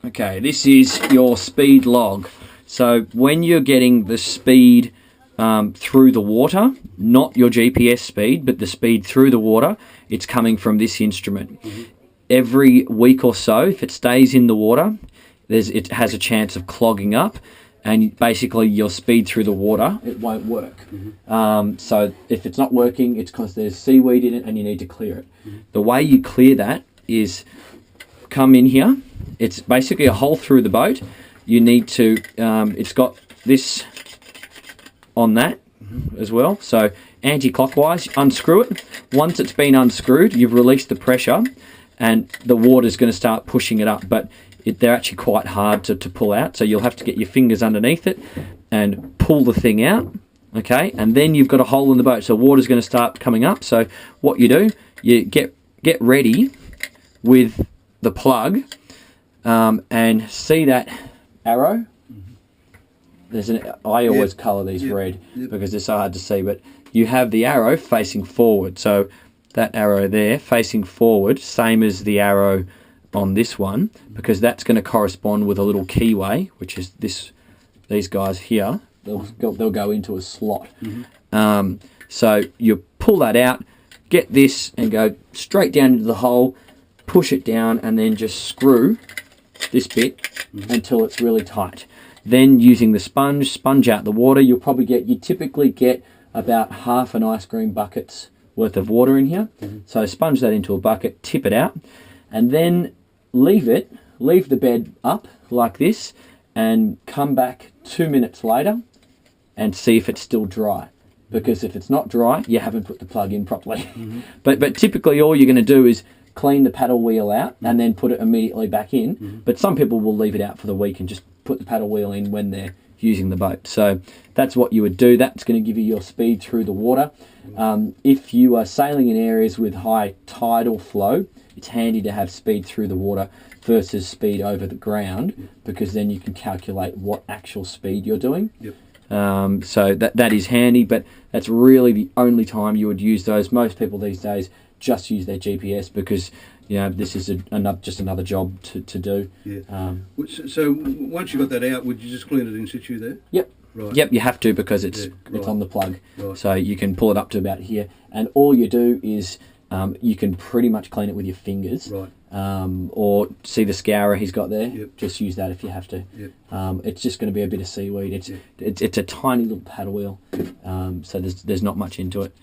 Okay, this is your speed log. So when you're getting the speed through the water, not your GPS speed, but the speed through the water, it's coming from this instrument. Every week or so, if it stays in the water, it has a chance of clogging up, and basically your speed through the water, it won't work. So if it's not working, it's because there's seaweed in it and you need to clear it. The way you clear that is come in here. It's basically a hole through the boat. You need to, it's got this on that as well. So anti-clockwise, unscrew it. Once it's been unscrewed, you've released the pressure and the water's going to start pushing it up. But they're actually quite hard to pull out. So you'll have to get your fingers underneath it and pull the thing out. Okay, and then you've got a hole in the boat. So water's going to start coming up. So what you do, you get ready with the plug and see that arrow. I always colour these red because they're so hard to see, but you have the arrow facing forward. So that arrow there facing forward, same as the arrow on this one, because that's going to correspond with a little keyway, which is these guys here. They'll go into a slot. So you pull that out, get this and go straight down into the hole, push it down, and then just screw this bit until it's really tight. Then using the sponge out the water. You typically get about half an ice cream bucket's worth of water in here. So sponge that into a bucket, tip it out, and then leave the bed up like this, and come back 2 minutes later and see if it's still dry. Because if it's not dry, you haven't put the plug in properly. But typically all you're going to do is clean the paddle wheel out and then put it immediately back in. But some people will leave it out for the week and just put the paddle wheel in when they're using the boat. So that's what you would do. That's going to give you your speed through the water. If you are sailing in areas with high tidal flow, it's handy to have speed through the water versus speed over the ground, because then you can calculate what actual speed you're doing. So that is handy, but that's really the only time you would use those. Most people these days just use their GPS because this is just another job to do. So once you got that out, would you just clean it in situ there? Yep. Right. Yep, you have to, because it's on the plug. So you can pull it up to about here, and all you do is you can pretty much clean it with your fingers. Or see the scourer he's got there. Just use that if you have to. It's just going to be a bit of seaweed. It's a tiny little paddle wheel, so there's not much into it.